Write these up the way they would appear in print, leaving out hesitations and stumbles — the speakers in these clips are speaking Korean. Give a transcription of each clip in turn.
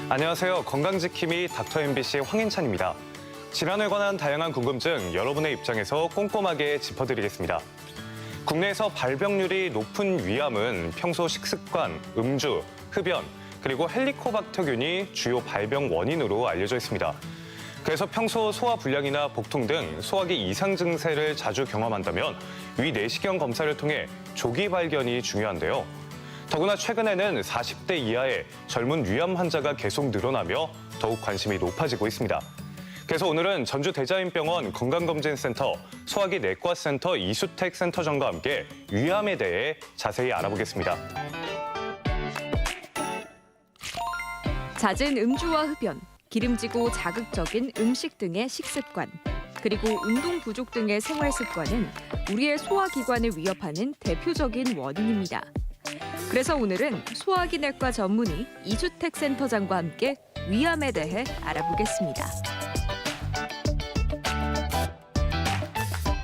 안녕하세요. 건강지킴이 닥터 MBC 황인찬입니다. 질환에 관한 다양한 궁금증 여러분의 입장에서 꼼꼼하게 짚어드리겠습니다. 국내에서 발병률이 높은 위암은 평소 식습관, 음주, 흡연, 그리고 헬리코박터균이 주요 발병 원인으로 알려져 있습니다. 그래서 평소 소화불량이나 복통 등 소화기 이상 증세를 자주 경험한다면 위 내시경 검사를 통해 조기 발견이 중요한데요. 더구나 최근에는 40대 이하의 젊은 위암 환자가 계속 늘어나며 더욱 관심이 높아지고 있습니다. 그래서 오늘은 전주대자연병원 건강검진센터 소화기 내과센터 이수택 센터장과 함께 위암에 대해 자세히 알아보겠습니다. 잦은 음주와 흡연, 기름지고 자극적인 음식 등의 식습관, 그리고 운동 부족 등의 생활 습관은 우리의 소화기관을 위협하는 대표적인 원인입니다. 그래서 오늘은 소화기 내과 전문의 이수택 센터장과 함께 위암에 대해 알아보겠습니다.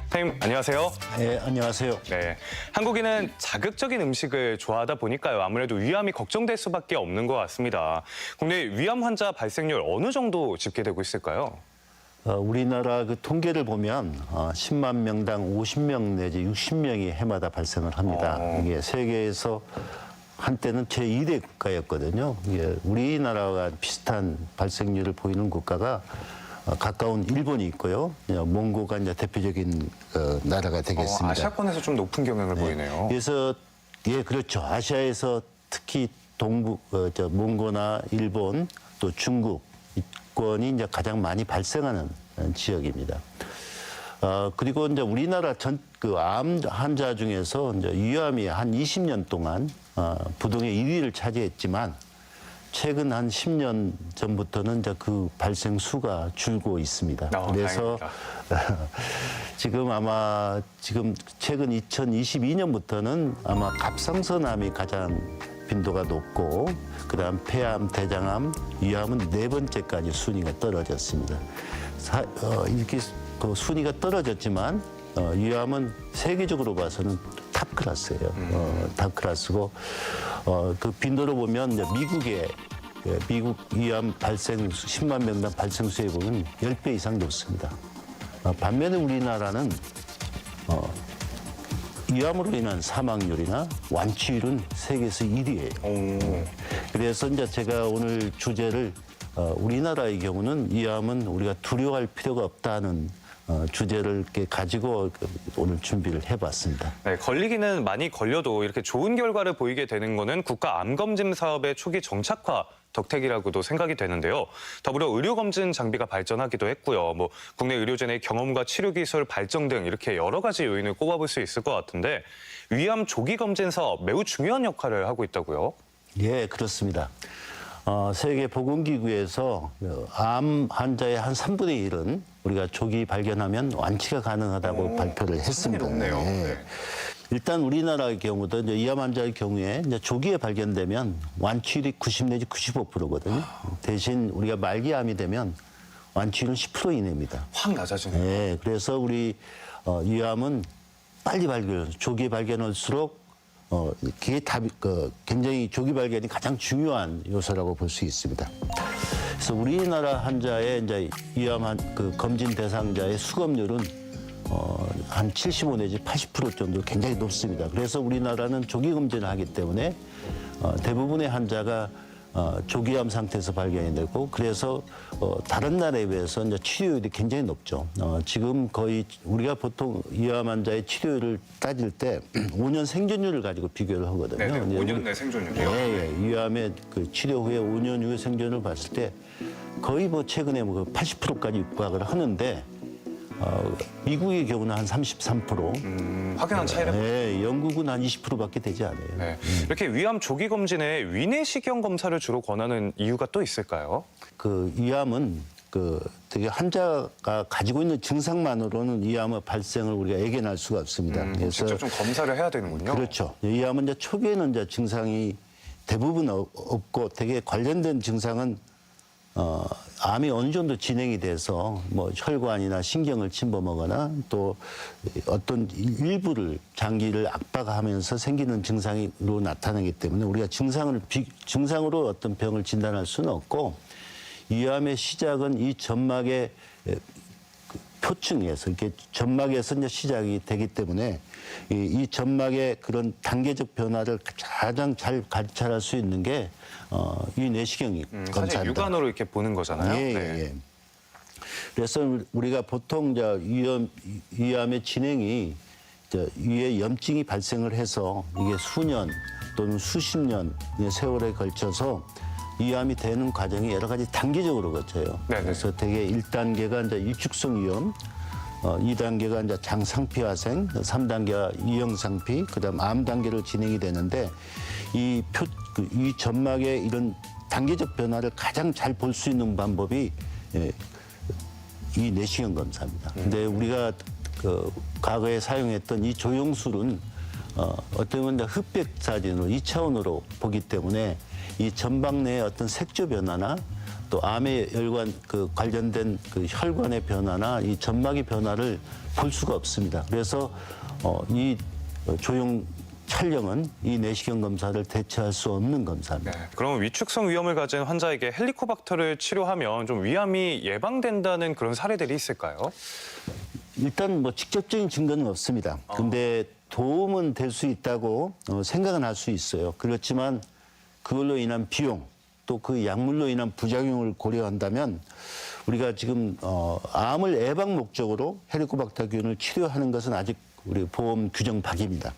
선생님, 안녕하세요. 네, 안녕하세요. 네, 한국인은 자극적인 음식을 좋아하다 보니까요. 아무래도 위암이 걱정될 수밖에 없는 것 같습니다. 국내 위암 환자 발생률 어느 정도 집계되고 있을까요? 우리나라 그 통계를 보면 10만 명당 50명 내지 60명이 해마다 발생을 합니다. 이게 세계에서 한때는 제2대 국가였거든요. 이게 우리나라와 비슷한 발생률을 보이는 국가가 가까운 일본이 있고요. 몽고가 이제 대표적인 나라가 되겠습니다. 아시아권에서 좀 높은 경향을 보이네요. 그래서 그렇죠. 아시아에서 특히 동부 몽고나 일본 또 중국 이권이 이제 가장 많이 발생하는 지역입니다. 그리고 이제 우리나라 암 환자 중에서 이제 위암이 한 20년 동안 부동의 1위를 차지했지만 최근 한 10년 전부터는 이제 그 발생 수가 줄고 있습니다. 그래서 지금 최근 2022년부터는 아마 갑상선암이 가장 빈도가 높고 그다음 폐암, 대장암, 위암은 4번째까지 순위가 떨어졌습니다. 이렇게 그 순위가 떨어졌지만 위암은 세계적으로 봐서는 탑 클래스예요. 탑 클래스고 그 빈도로 보면 이제 미국 위암 발생 10만 명당 발생 수에 보면 10배 이상 높습니다. 반면에 우리나라는 위암으로 인한 사망률이나 완치율은 세계에서 1위예요. 그래서 이제 제가 오늘 주제를 우리나라의 경우는 위암은 우리가 두려워할 필요가 없다는 주제를 이렇게 가지고 오늘 준비를 해봤습니다. 네, 걸리기는 많이 걸려도 이렇게 좋은 결과를 보이게 되는 거는 국가 암검진 사업의 초기 정착화 덕택이라고도 생각이 되는데요. 더불어 의료검진 장비가 발전하기도 했고요. 국내 의료진의 경험과 치료기술 발전 등 이렇게 여러 가지 요인을 꼽아볼 수 있을 것 같은데 위암 조기 검진 사업 매우 중요한 역할을 하고 있다고요? 예, 그렇습니다. 세계보건기구에서 암 환자의 한 3분의 1은 우리가 조기 발견하면 완치가 가능하다고 발표를 했습니다. 높네요. 네. 일단 우리나라의 경우도 이제 위암 환자의 경우에 이제 조기에 발견되면 완치율이 90 내지 95%거든요. 대신 우리가 말기암이 되면 완치율은 10% 이내입니다. 확 낮아지네요. 네, 그래서 우리 위암은 빨리 조기에 발견할수록 그게 굉장히 조기 발견이 가장 중요한 요소라고 볼 수 있습니다. 그래서 우리나라 환자의 이제 위암 검진 대상자의 수검률은 한 75 내지 80% 정도 굉장히 높습니다. 그래서 우리나라는 조기 검진을 하기 때문에 대부분의 환자가 조기암 상태에서 발견이 되고 그래서 다른 나라에 비해서 이제 치료율이 굉장히 높죠. 지금 거의 우리가 보통 위암 환자의 치료율을 따질 때 5년 생존율을 가지고 비교를 하거든요. 네, 5년 내 생존율이요? 네, 위암의 그 치료 후에 5년 후의 생존율을 봤을 때 거의 최근에 80%까지 육박을 하는데 미국의 경우는 한 33%. 확연한 차이를. 네, 영국은 한 20%밖에 되지 않아요. 네. 이렇게 위암 조기 검진에 위내시경 검사를 주로 권하는 이유가 또 있을까요? 위암은 되게 환자가 가지고 있는 증상만으로는 위암의 발생을 우리가 예견할 수가 없습니다. 그래서 직접 좀 검사를 해야 되는군요. 그렇죠. 위암은 이제 초기에는 이제 증상이 대부분 없고 되게 관련된 증상은 암이 어느 정도 진행이 돼서 뭐 혈관이나 신경을 침범하거나 또 어떤 일부를 장기를 압박하면서 생기는 증상으로 나타나기 때문에 우리가 증상으로 어떤 병을 진단할 수는 없고, 위암의 시작은 이 점막의 표층에서 이렇게 점막에서 이제 시작이 되기 때문에 이 점막의 그런 단계적 변화를 가장 잘 관찰할 수 있는 게 이 내시경 검사입니다. 사실 육안으로 이렇게 보는 거잖아요. 예, 네. 예. 그래서 우리가 보통 이제 위암의 진행이 이제 위에 염증이 발생을 해서 이게 수년 또는 수십 년의 세월에 걸쳐서 위암이 되는 과정이 여러 가지 단계적으로 거쳐요. 네네. 그래서 되게 1단계가 이제 위축성 위염, 2단계가 이제 장상피화생, 3단계가 위형상피, 그다음 암 단계로 진행이 되는데 이 점막의 이런 단계적 변화를 가장 잘 볼 수 있는 방법이 이 내시경 검사입니다. 근데 우리가 과거에 사용했던 이 조영술은 어떻게 보면 이제 흑백 사진으로 2차원으로 보기 때문에 이 점막 내의 어떤 색조 변화나 또 암의 혈관 관련된 혈관의 변화나 이 점막의 변화를 볼 수가 없습니다. 그래서 이 조영 촬영은 이 내시경 검사를 대체할 수 없는 검사입니다. 네. 그럼 위축성 위염을 가진 환자에게 헬리코박터를 치료하면 좀 위암이 예방된다는 그런 사례들이 있을까요? 일단 뭐 직접적인 증거는 없습니다. 근데 도움은 될 수 있다고 생각은 할 수 있어요. 그렇지만 그걸로 인한 비용 또 그 약물로 인한 부작용을 고려한다면 우리가 지금 암을 예방 목적으로 헬리코박터균을 치료하는 것은 아직 우리 보험 규정 밖입니다.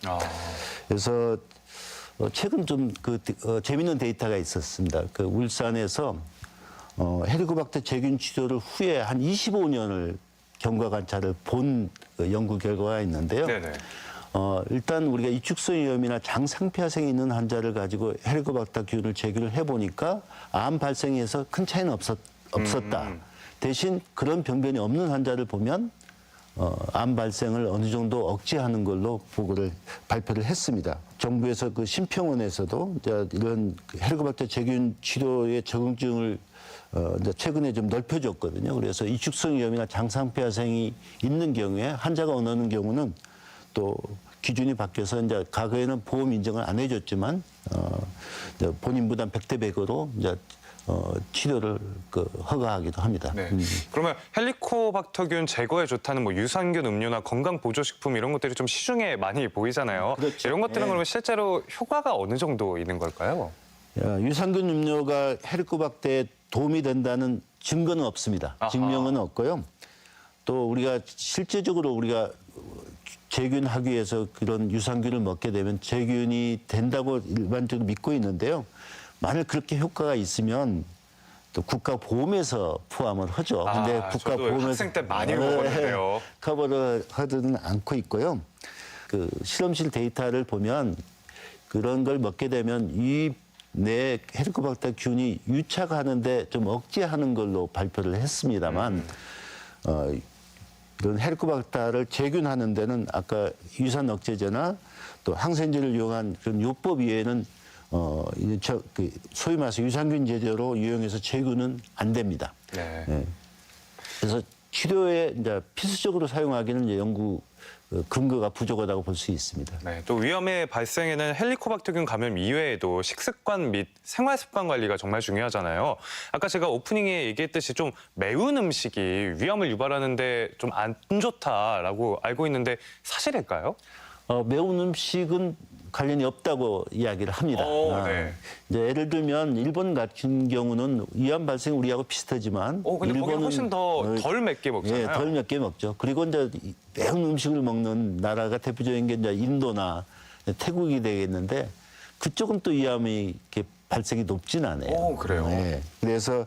그래서 최근 좀 재미있는 데이터가 있었습니다. 울산에서 헬리코박터 제균 치료를 후에 한 25년을 경과 관찰을 본 연구 결과가 있는데요. 네네. 일단 우리가 이축성 위염이나 장상피화생이 있는 환자를 가지고 헬리코박터균을 제균을 해보니까 암 발생에서 큰 차이는 없었다. 대신 그런 병변이 없는 환자를 보면 암 발생을 어느 정도 억제하는 걸로 발표를 했습니다. 정부에서 심평원에서도 이런 헬리코박터 제균 치료의 적응증을 이제 최근에 좀 넓혀줬거든요. 그래서 이축성 위염이나 장상피화생이 있는 경우에 환자가 원하는 경우는 또 기준이 바뀌어서 이제 과거에는 보험 인정을 안 해줬지만 이제 본인 부담 100대 100으로 이제 치료를 허가하기도 합니다. 네. 그러면 헬리코박터균 제거에 좋다는 뭐 유산균 음료나 건강 보조식품 이런 것들이 좀 시중에 많이 보이잖아요. 그렇죠. 이런 것들은 네. 그러면 실제로 효과가 어느 정도 있는 걸까요? 유산균 음료가 헬리코박터에 도움이 된다는 증거는 없습니다. 아하. 증명은 없고요. 또 우리가 실제적으로 우리가 제균하기 위해서 그런 유산균을 먹게 되면 제균이 된다고 일반적으로 믿고 있는데요. 만약 그렇게 효과가 있으면 또 국가 보험에서 포함을 하죠. 근데 국가 저도 보험에서 학생 때 많이 먹었는데요. 커버를 하지는 않고 있고요. 실험실 데이터를 보면 그런 걸 먹게 되면 이 내 헬리코박터균이 유착하는데 좀 억제하는 걸로 발표를 했습니다만 이런 헬리코박터를 제균하는 데는 아까 유산 억제제나 또 항생제를 이용한 그런 요법 이외에는 소위 말해서 유산균 제제로 이용해서 제균은 안 됩니다. 네. 네. 그래서 치료에 이제 필수적으로 사용하기는 이제 연구 근거가 부족하다고 볼 수 있습니다. 네, 또 위험의 발생에는 헬리코박터균 감염 이외에도 식습관 및 생활습관 관리가 정말 중요하잖아요. 아까 제가 오프닝에 얘기했듯이 좀 매운 음식이 위험을 유발하는데 좀 안 좋다라고 알고 있는데 사실일까요? 매운 음식은 관련이 없다고 이야기를 합니다. 네. 이제 예를 들면 일본 같은 경우는 위암 발생 우리하고 비슷하지만 근데 거기는 훨씬 덜 맵게 먹잖아요. 예, 덜 맵게 먹죠. 그리고 이제 매운 음식을 먹는 나라가 대표적인 게 이제 인도나 태국이 되겠는데 그쪽은 또 위암이 이렇게 발생이 높진 않아요. 그래요? 네. 그래서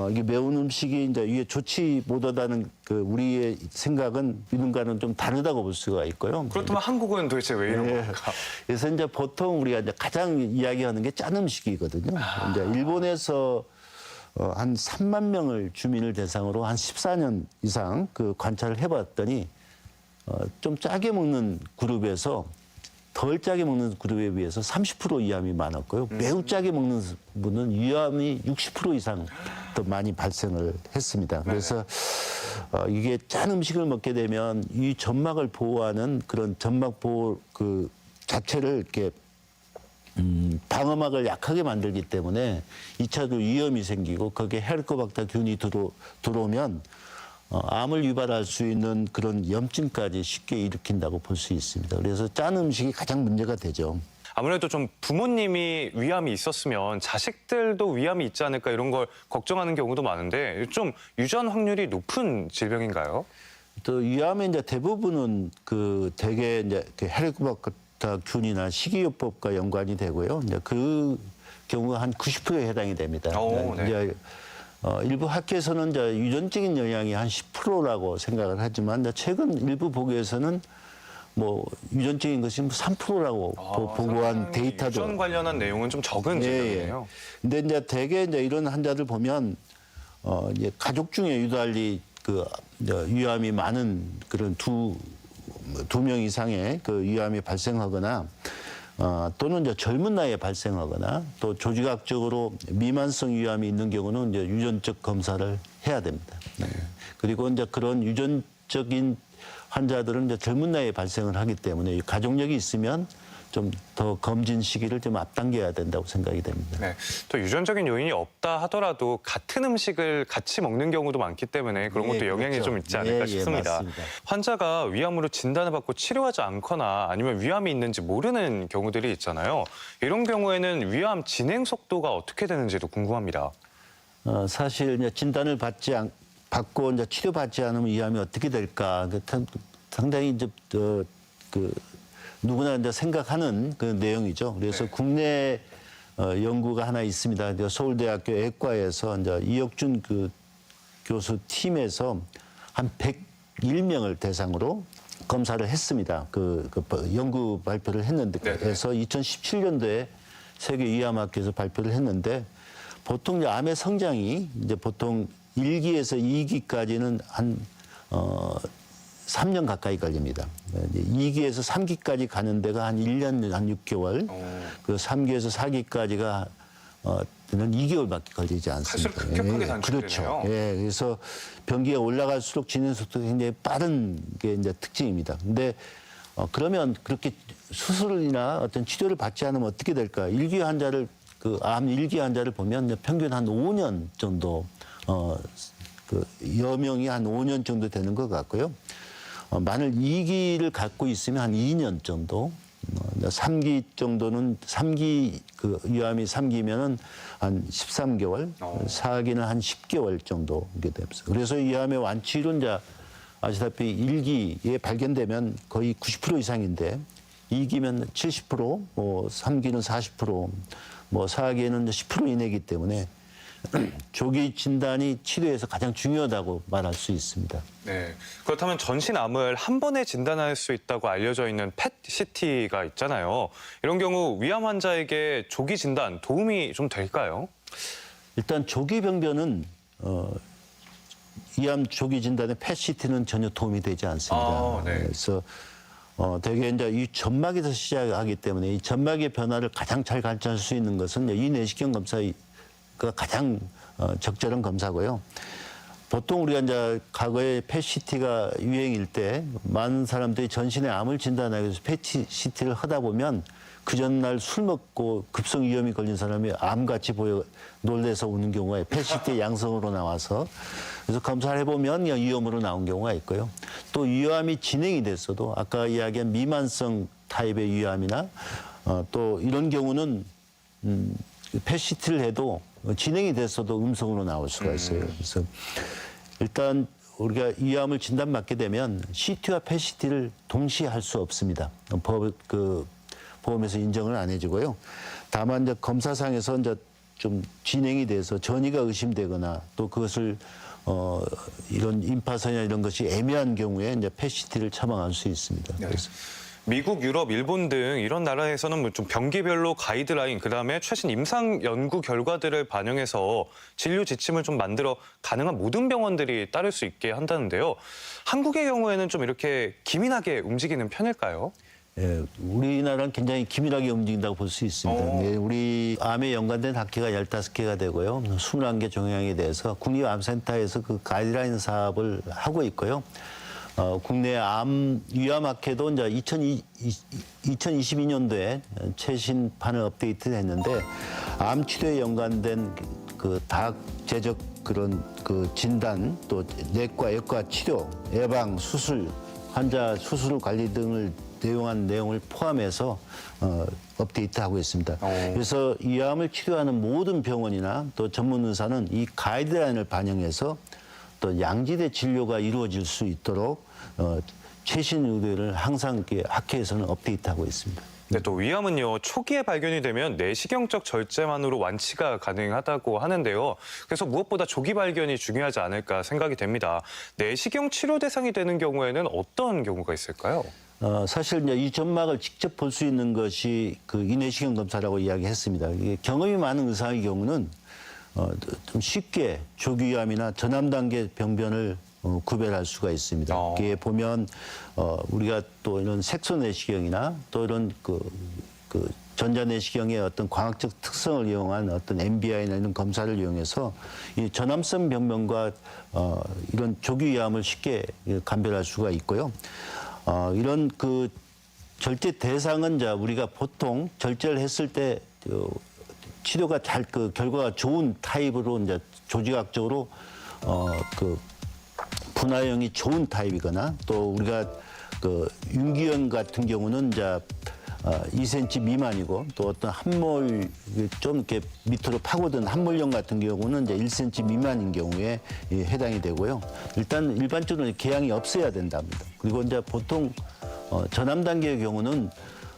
이게 매운 음식이 이제 이게 좋지 못하다는 우리의 생각은 이른과는 좀 다르다고 볼 수가 있고요. 그렇다면 한국은 도대체 왜 이런 겁니까? 그래서 이제 보통 우리가 이제 가장 이야기하는 게 짠 음식이거든요. 이제 일본에서 한 3만 명을 주민을 대상으로 한 14년 이상 관찰을 해봤더니 좀 짜게 먹는 그룹에서 덜 짜게 먹는 그룹에 비해서 30% 위암이 많았고요. 매우 짜게 먹는 분은 위암이 60% 이상 더 많이 발생을 했습니다. 그래서 이게 짠 음식을 먹게 되면 이 점막을 보호하는 그런 점막 보호 그 자체를 이렇게 방어막을 약하게 만들기 때문에 2차도 위험이 생기고 거기에 헬리코박터균이 들어오면 암을 유발할 수 있는 그런 염증까지 쉽게 일으킨다고 볼 수 있습니다. 그래서 짠 음식이 가장 문제가 되죠. 아무래도 좀 부모님이 위암이 있었으면 자식들도 위암이 있지 않을까 이런 걸 걱정하는 경우도 많은데 좀 유전 확률이 높은 질병인가요? 또 위암의 이제 대부분은 그 대개 이제 그 헬리코박터균이나 식이요법과 연관이 되고요. 이제 그 경우가 한 90%에 해당이 됩니다. 오, 네. 이제 일부 학회에서는 이제 유전적인 영향이 한 10%라고 생각을 하지만 이제 최근 일부 보고에서는 뭐 유전적인 것이 3%라고 보고한 데이터도 유전 관련한 내용은 좀 적은 질병이에요. 근데 이제 대개 이제 이런 환자들 보면 이제 가족 중에 유달리 그 이제 위암이 많은 그런 두 명 이상의 그 위암이 발생하거나 또는 이제 젊은 나이에 발생하거나 또 조직학적으로 미만성 위암이 있는 경우는 이제 유전적 검사를 해야 됩니다. 네. 그리고 이제 그런 유전적인 환자들은 이제 젊은 나이에 발생을 하기 때문에 가족력이 있으면 좀 더 검진 시기를 좀 앞당겨야 된다고 생각이 됩니다. 네. 또 유전적인 요인이 없다 하더라도 같은 음식을 같이 먹는 경우도 많기 때문에 그런 것도 영향이 그렇죠. 좀 있지 않을까 싶습니다. 맞습니다. 환자가 위암으로 진단을 받고 치료하지 않거나 아니면 위암이 있는지 모르는 경우들이 있잖아요. 이런 경우에는 위암 진행 속도가 어떻게 되는지도 궁금합니다. 사실 이제 진단을 받고 이제 치료받지 않으면 위암이 어떻게 될까? 상당히 이제 누구나 이제 생각하는 그 내용이죠. 그래서 국내 연구가 하나 있습니다. 서울대학교 의과에서 이제 이혁준 그 교수 팀에서 한 101명을 대상으로 검사를 했습니다. 그 연구 발표를 했는데 그래서 2017년도에 세계 위암학회에서 발표를 했는데 보통 이제 암의 성장이 이제 보통 1기에서 2기까지는 한 3년 가까이 걸립니다. 2기에서 3기까지 가는 데가 한 1년 한 6개월, 그 3기에서 4기까지가 는 2개월밖에 걸리지 않습니다. 사실 급격하게 단축되네요. 그렇죠. 예, 그래서 병기가 올라갈수록 진행 속도가 굉장히 빠른 게 이제 특징입니다. 근데 그러면 그렇게 수술이나 어떤 치료를 받지 않으면 어떻게 될까? 1기 환자를 암 1기 환자를 보면 평균 한 5년 정도 그 여명이 한 5년 정도 되는 것 같고요. 만일 2기를 갖고 있으면 한 2년 정도, 3기 정도는 3기 그 위암이 3기면은 한 13개월, 4기는 한 10개월 정도 이게 됩니다. 그래서 위암의 완치율은 이제 아시다시피 1기에 발견되면 거의 90% 이상인데 2기면 70%, 뭐 3기는 40%, 뭐 4기에는 10% 이내이기 때문에 조기 진단이 치료에서 가장 중요하다고 말할 수 있습니다. 네. 그렇다면 전신암을 한 번에 진단할 수 있다고 알려져 있는 펫CT가 있잖아요. 이런 경우 위암 환자에게 조기 진단 도움이 좀 될까요? 일단 조기 병변은 위암 조기 진단에 펫CT는 전혀 도움이 되지 않습니다. 네. 그래서 대개 이제 이 점막에서 시작하기 때문에 이 점막의 변화를 가장 잘 관찰할 수 있는 것은 이 내시경 검사가 가장 적절한 검사고요. 보통 우리가 이제 과거에 펫CT가 유행일 때 많은 사람들이 전신에 암을 진단하기 위해서 펫CT를 하다 보면 그 전날 술 먹고 급성 위염이 걸린 사람이 암같이 보여 놀래서 우는 경우가 펫CT 양성으로 나와서 그래서 검사를 해보면 위염으로 나온 경우가 있고요. 또 위암이 진행이 됐어도 아까 이야기한 미만성 타입의 위암이나 또 이런 경우는 펫CT를 해도 진행이 됐어도 음성으로 나올 수가 있어요. 그래서 일단 우리가 위암을 진단받게 되면 CT와 펫CT를 동시에 할 수 없습니다. 보험에서 인정을 안 해주고요. 다만 이제 검사상에서 이제 좀 진행이 돼서 전이가 의심되거나 또 그것을 이런 임파선이나 이런 것이 애매한 경우에 이제 펫CT를 처방할 수 있습니다. 네. 그래서 미국, 유럽, 일본 등 이런 나라에서는 뭐 좀 병기별로 가이드라인, 그다음에 최신 임상 연구 결과들을 반영해서 진료 지침을 좀 만들어 가능한 모든 병원들이 따를 수 있게 한다는데요. 한국의 경우에는 좀 이렇게 기민하게 움직이는 편일까요? 예, 우리나라는 굉장히 기밀하게 움직인다고 볼 수 있습니다. 예, 우리 암에 연관된 학회가 15개가 되고요. 21개 종양에 대해서 국립암센터에서 그 가이드라인 사업을 하고 있고요. 국내 위암학회도 이제 2022년도에 최신판을 업데이트했는데 암 치료에 연관된 그 다학제적 그런 그 진단 또 내과, 외과 치료, 예방, 수술, 환자 수술 관리 등을 내용한 내용을 포함해서 업데이트하고 있습니다. 그래서 이 암을 치료하는 모든 병원이나 또 전문 의사는 이 가이드라인을 반영해서 또 양질의 진료가 이루어질 수 있도록 최신 의료를 항상 이렇게 학회에서는 업데이트하고 있습니다. 네, 또 위암은요, 초기에 발견이 되면 내시경적 절제만으로 완치가 가능하다고 하는데요. 그래서 무엇보다 조기 발견이 중요하지 않을까 생각이 됩니다. 내시경 치료 대상이 되는 경우에는 어떤 경우가 있을까요? 사실 이제 이 점막을 직접 볼 수 있는 것이 그 이내시경 검사라고 이야기했습니다. 이게 경험이 많은 의사의 경우는 좀 쉽게 조기위암이나 전암 단계 병변을 구별할 수가 있습니다. 이게 보면 우리가 또 이런 색소 내시경이나 또 이런 그 전자내시경의 어떤 광학적 특성을 이용한 어떤 MBI나 이런 검사를 이용해서 이 전암성 병변과 이런 조기위암을 쉽게 감별할 수가 있고요. 이런 그 절제 대상은 자 우리가 보통 절제를 했을 때 치료가 잘 그 결과가 좋은 타입으로 이제 조직학적으로 그 분화형이 좋은 타입이거나 또 우리가 그 윤기형 같은 경우는 이제 2cm 미만이고 또 어떤 함몰 좀 이렇게 밑으로 파고든 함몰형 같은 경우는 이제 1cm 미만인 경우에 해당이 되고요. 일단 일반적으로 개양이 없어야 된답니다. 그리고 이제 보통 전암 단계의 경우는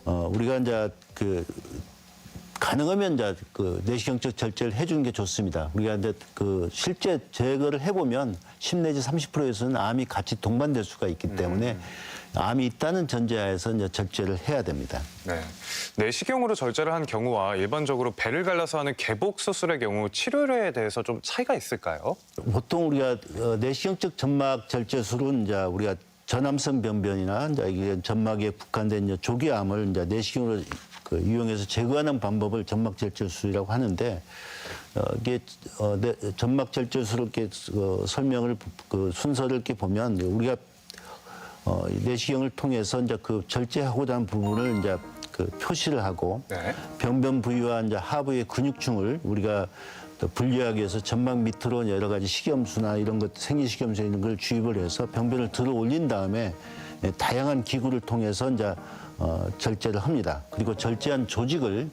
우리가 이제 그 가능하면 이제 그 내시경적 절제를 해주는 게 좋습니다. 우리가 이제 그 실제 제거를 해보면 10 내지 30%에서는 암이 같이 동반될 수가 있기 때문에 암이 있다는 전제하에서 이제 절제를 해야 됩니다. 네, 내시경으로 절제를 한 경우와 일반적으로 배를 갈라서 하는 개복 수술의 경우 치료에 대해서 좀 차이가 있을까요? 보통 우리가 내시경적 점막 절제술은 이제 우리가 전암성 변변이나 이제 이게 점막에 국한된 이제 조기암을 이제 내시경으로 이용해서 제거하는 방법을 점막 절제술이라고 하는데 이게 점막 절제술을 이렇게 설명을 그 순서를 이렇게 보면 우리가 내시경을 통해서 이제 그 절제하고자 하는 부분을 이제 그 표시를 하고 네. 변변 부위와 이제 하부의 근육층을 우리가 또 분리하기 위해서 점막 밑으로 여러 가지 식염수나 이런 것 생리식염수 이런 걸 주입을 해서 병변을 들어 올린 다음에 다양한 기구를 통해서 이제 절제를 합니다. 그리고 절제한 조직을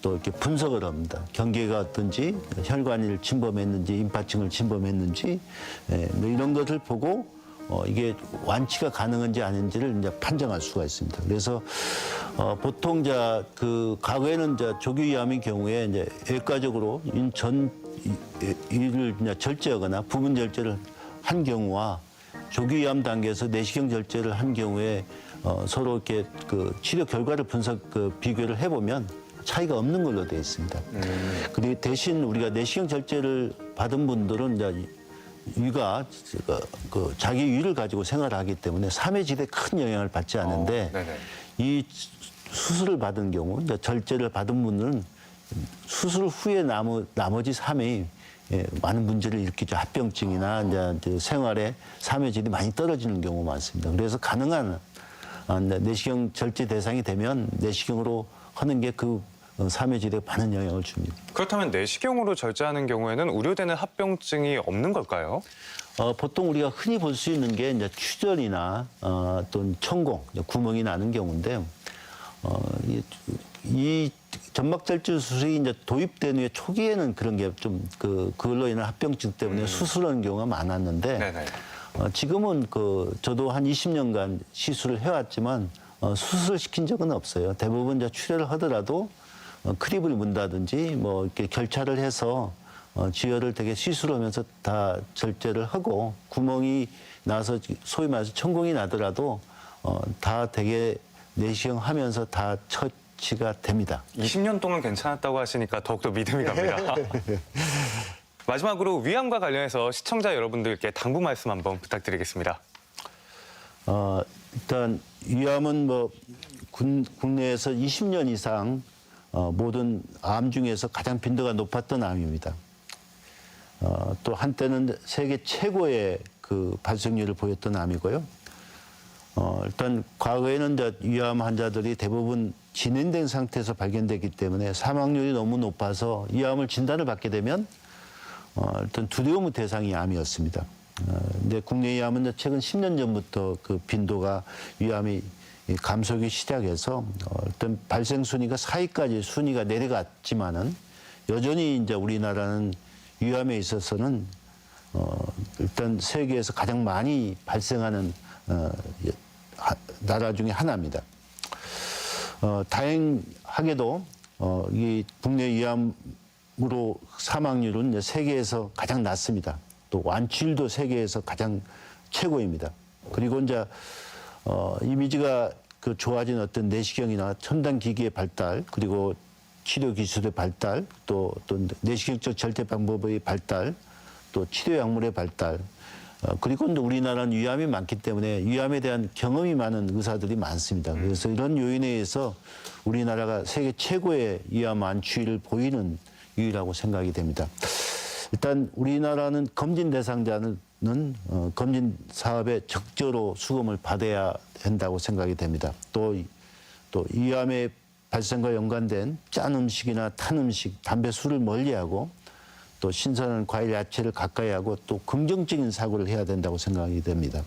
또 이렇게 분석을 합니다. 경계가 어떤지, 혈관을 침범했는지, 임파층을 침범했는지, 뭐 이런 것을 보고 이게 완치가 가능한지 아닌지를 이제 판정할 수가 있습니다. 그래서 보통 이제 그 과거에는 이제 조기위암의 경우에 이제 외과적으로 이를 이제 절제하거나 부분 절제를 한 경우와 조기위암 단계에서 내시경 절제를 한 경우에 서로 이렇게 그 치료 결과를 비교를 해보면 차이가 없는 걸로 되어 있습니다. 그리고 대신 우리가 내시경 절제를 받은 분들은 이제 위가 그 자기 위를 가지고 생활하기 때문에 삼해질에 큰 영향을 받지 않는데 이 수술을 받은 경우, 이제 절제를 받은 분들은 수술 후에 나머지 삼해이 많은 문제를 일으키죠. 합병증이나 이제 생활에 삼해질이 많이 떨어지는 경우가 많습니다. 그래서 가능한 내시경 절제 대상이 되면 내시경으로 하는 게 그 삼해질에 많은 영향을 줍니다. 그렇다면 내시경으로 절제하는 경우에는 우려되는 합병증이 없는 걸까요? 보통 우리가 흔히 볼 수 있는 게 이제 출혈이나 또는 천공, 구멍이 나는 경우인데 이 점막 절제 수술이 이제 도입된 후에 초기에는 그런 게 좀 그걸로 인한 합병증 때문에 수술하는 경우가 많았는데 네네. 지금은 저도 한 20년간 시술을 해왔지만 수술을 시킨 적은 없어요. 대부분 이제 출혈을 하더라도 크립을 문다든지 뭐 이렇게 결차를 해서 지혈을 되게 시술하면서 다 절제를 하고 구멍이 나서 소위 말해서 천공이 나더라도 다 되게 내시경하면서 다 처치가 됩니다. 20년 동안 괜찮았다고 하시니까 더욱더 믿음이 갑니다. 마지막으로 위암과 관련해서 시청자 여러분들께 당부 말씀 한번 부탁드리겠습니다. 일단 위암은 뭐 국내에서 20년 이상 모든 암 중에서 가장 빈도가 높았던 암입니다. 또 한때는 세계 최고의 그 발생률을 보였던 암이고요. 일단 과거에는 이제 위암 환자들이 대부분 진행된 상태에서 발견되기 때문에 사망률이 너무 높아서 이 암을 진단을 받게 되면 일단 두려움의 대상이 암이었습니다. 근데 국내 위암은 이제 최근 10년 전부터 그 빈도가 위암이 감소하기 시작해서 일단 발생 순위가 4위까지 순위가 내려갔지만은 여전히 이제 우리나라는 위암에 있어서는 일단 세계에서 가장 많이 발생하는 나라 중에 하나입니다. 다행하게도 이 국내 위암으로 사망률은 이제 세계에서 가장 낮습니다. 또 완치율도 세계에서 가장 최고입니다. 그리고 이제 이미지가 그 좋아진 어떤 내시경이나 첨단 기기의 발달, 그리고 치료 기술의 발달, 또 내시경적 절대 방법의 발달, 또 치료 약물의 발달, 그리고 이제 우리나라는 위암이 많기 때문에 위암에 대한 경험이 많은 의사들이 많습니다. 그래서 이런 요인에 의해서 우리나라가 세계 최고의 위암 완치율을 보이는 이유라고 생각이 됩니다. 일단 우리나라는 검진 대상자는 검진 사업에 적절로 수금을 받아야 된다고 생각이 됩니다. 또 위암의 발생과 연관된 짠 음식이나 탄 음식, 담배, 술을 멀리하고 또 신선한 과일, 야채를 가까이 하고 또 긍정적인 사고를 해야 된다고 생각이 됩니다.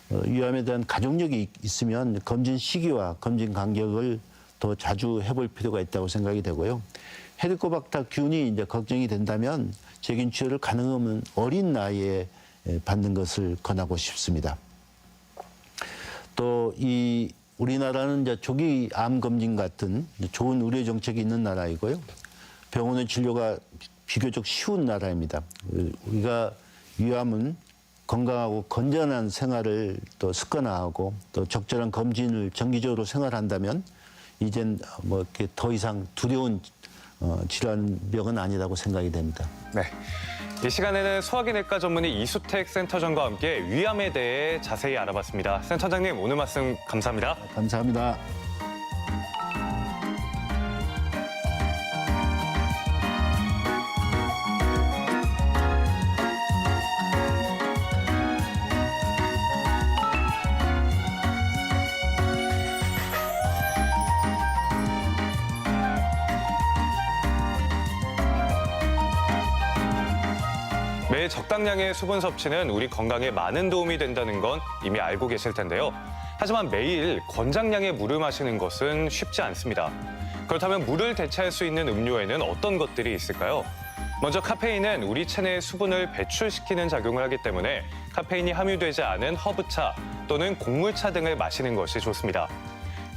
위암에 대한 가족력이 있으면 검진 시기와 검진 간격을 더 자주 해볼 필요가 있다고 생각이 되고요. 헬리코박터 균이 이제 걱정이 된다면 재균 치료를 가능하면 어린 나이에 받는 것을 권하고 싶습니다. 또 이 우리나라는 이제 조기 암 검진 같은 좋은 의료 정책이 있는 나라이고요. 병원의 진료가 비교적 쉬운 나라입니다. 우리가 위암은 건강하고 건전한 생활을 또 습관화하고 또 적절한 검진을 정기적으로 생활한다면 이젠 뭐 이렇게 더 이상 두려운 질환병은 아니라고 생각이 됩니다. 네. 이 시간에는 소화기내과 전문의 이수택 센터장과 함께 위암에 대해 자세히 알아봤습니다. 센터장님, 오늘 말씀 감사합니다. 감사합니다. 매일 적당량의 수분 섭취는 우리 건강에 많은 도움이 된다는 건 이미 알고 계실 텐데요. 하지만 매일 권장량의 물을 마시는 것은 쉽지 않습니다. 그렇다면 물을 대체할 수 있는 음료에는 어떤 것들이 있을까요? 먼저 카페인은 우리 체내의 수분을 배출시키는 작용을 하기 때문에 카페인이 함유되지 않은 허브차 또는 곡물차 등을 마시는 것이 좋습니다.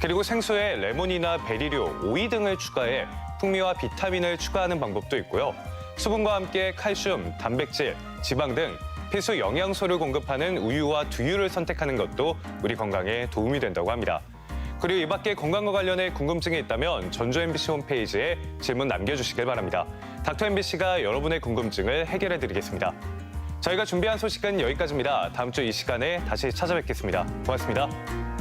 그리고 생수에 레몬이나 베리류, 오이 등을 추가해 풍미와 비타민을 추가하는 방법도 있고요. 수분과 함께 칼슘, 단백질, 지방 등 필수 영양소를 공급하는 우유와 두유를 선택하는 것도 우리 건강에 도움이 된다고 합니다. 그리고 이 밖에 건강과 관련해 궁금증이 있다면 전주 MBC 홈페이지에 질문 남겨주시길 바랍니다. 닥터 MBC가 여러분의 궁금증을 해결해드리겠습니다. 저희가 준비한 소식은 여기까지입니다. 다음 주 이 시간에 다시 찾아뵙겠습니다. 고맙습니다.